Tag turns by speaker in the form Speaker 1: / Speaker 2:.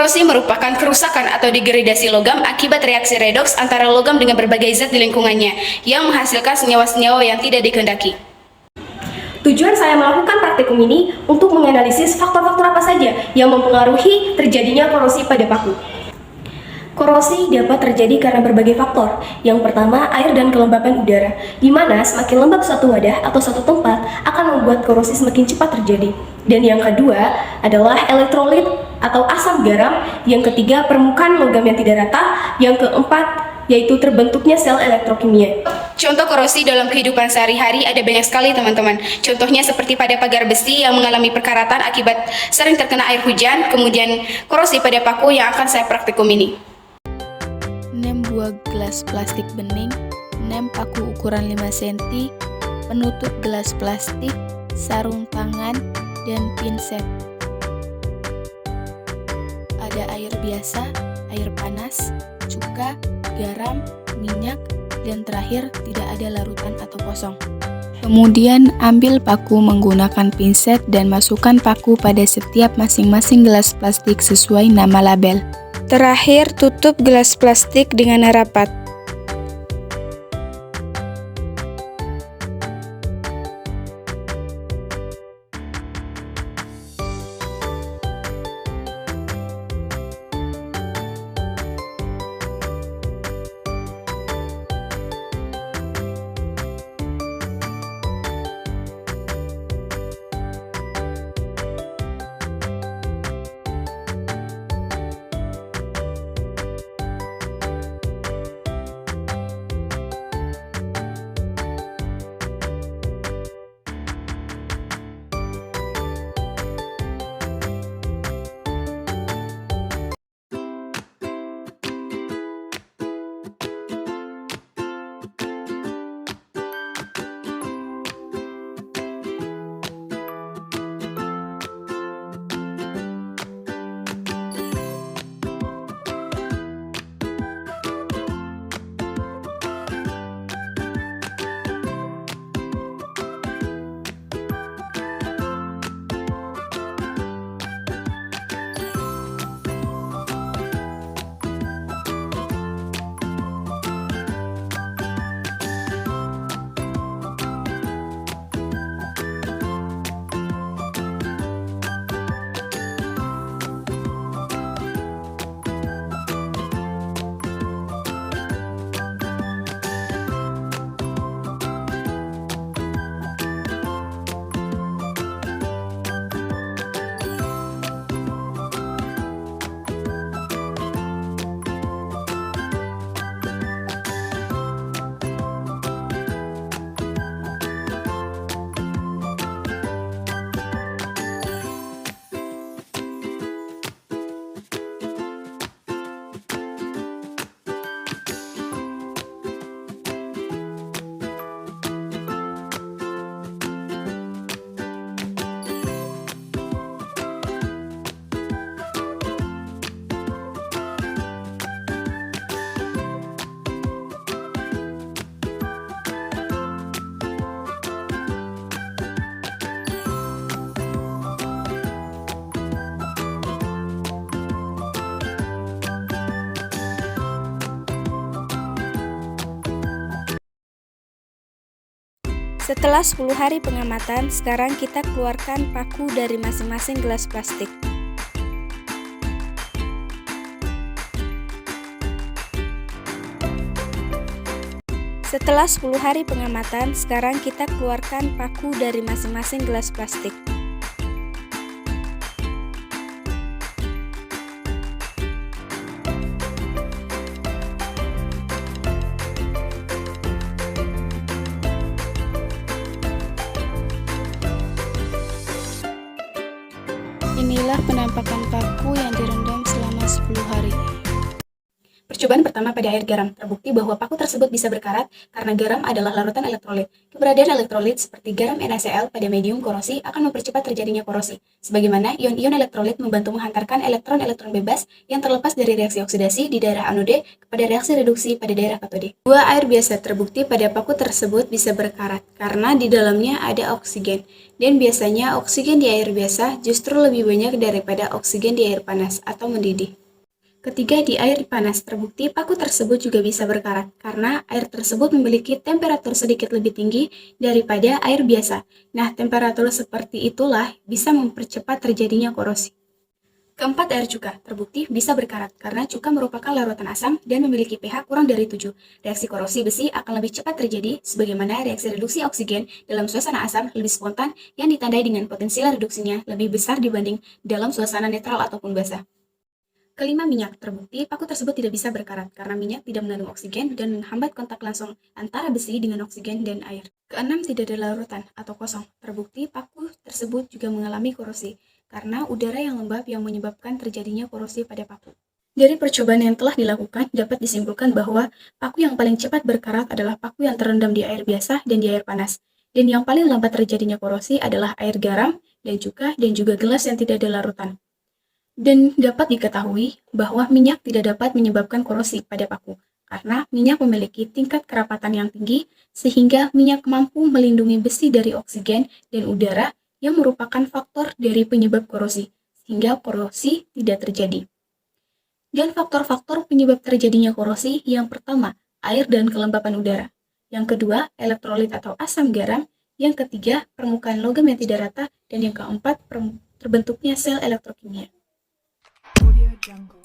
Speaker 1: Korosi merupakan kerusakan atau degradasi logam akibat reaksi redoks antara logam dengan berbagai zat di lingkungannya yang menghasilkan senyawa-senyawa yang tidak dikehendaki.
Speaker 2: Tujuan saya melakukan praktikum ini untuk menganalisis faktor-faktor apa saja yang mempengaruhi terjadinya korosi pada paku. Korosi dapat terjadi karena berbagai faktor. Yang pertama, air dan kelembapan udara, di mana semakin lembab suatu wadah atau suatu tempat akan membuat korosi semakin cepat terjadi. Dan yang kedua adalah elektrolit atau asam garam. Yang ketiga, permukaan logam yang tidak rata. Yang keempat, yaitu terbentuknya sel elektrokimia.
Speaker 1: Contoh korosi dalam kehidupan sehari-hari ada banyak sekali teman-teman. Contohnya seperti pada pagar besi yang mengalami perkaratan akibat sering terkena air hujan, kemudian korosi pada paku yang akan saya praktikum ini.
Speaker 3: Nem buah gelas plastik bening, nem paku ukuran 5 cm, penutup gelas plastik, sarung tangan, dan pinset. Ada air biasa, air panas, cuka, garam, minyak, dan terakhir tidak ada larutan atau kosong. Kemudian ambil paku menggunakan pinset dan masukkan paku pada setiap masing-masing gelas plastik sesuai nama label. Terakhir, tutup gelas plastik dengan rapat. Setelah 10 hari pengamatan, sekarang kita keluarkan paku dari masing-masing gelas plastik. Setelah 10 hari pengamatan, sekarang kita keluarkan paku dari masing-masing gelas plastik. Inilah penampakan paku yang direndam selama 10 hari.
Speaker 1: Percobaan pertama pada air garam, terbukti bahwa paku tersebut bisa berkarat karena garam adalah larutan elektrolit. Keberadaan elektrolit seperti garam NaCl pada medium korosi akan mempercepat terjadinya korosi, sebagaimana ion-ion elektrolit membantu menghantarkan elektron-elektron bebas yang terlepas dari reaksi oksidasi di daerah anode kepada reaksi reduksi pada daerah katode. Dua air biasa terbukti pada paku tersebut bisa berkarat karena di dalamnya ada oksigen, dan biasanya oksigen di air biasa justru lebih banyak daripada oksigen di air panas atau mendidih. Ketiga, di air panas terbukti paku tersebut juga bisa berkarat karena air tersebut memiliki temperatur sedikit lebih tinggi daripada air biasa. Nah, temperatur seperti itulah bisa mempercepat terjadinya korosi. Keempat, air cuka terbukti bisa berkarat karena cuka merupakan larutan asam dan memiliki pH kurang dari 7. Reaksi korosi besi akan lebih cepat terjadi sebagaimana reaksi reduksi oksigen dalam suasana asam lebih spontan yang ditandai dengan potensial reduksinya lebih besar dibanding dalam suasana netral ataupun basah. Kelima, minyak terbukti paku tersebut tidak bisa berkarat karena minyak tidak mengandung oksigen dan menghambat kontak langsung antara besi dengan oksigen dan air. Keenam, tidak ada larutan atau kosong. Terbukti paku tersebut juga mengalami korosi karena udara yang lembab yang menyebabkan terjadinya korosi pada paku. Dari percobaan yang telah dilakukan, dapat disimpulkan bahwa paku yang paling cepat berkarat adalah paku yang terendam di air biasa dan di air panas. Dan yang paling lambat terjadinya korosi adalah air garam dan juga gelas yang tidak ada larutan. Dan dapat diketahui bahwa minyak tidak dapat menyebabkan korosi pada paku, karena minyak memiliki tingkat kerapatan yang tinggi, sehingga minyak mampu melindungi besi dari oksigen dan udara yang merupakan faktor dari penyebab korosi, sehingga korosi tidak terjadi. Dan faktor-faktor penyebab terjadinya korosi yang pertama, air dan kelembapan udara. Yang kedua, elektrolit atau asam garam. Yang ketiga, permukaan logam yang tidak rata. Dan yang keempat, terbentuknya sel elektrokimia.
Speaker 4: Audio Jungle.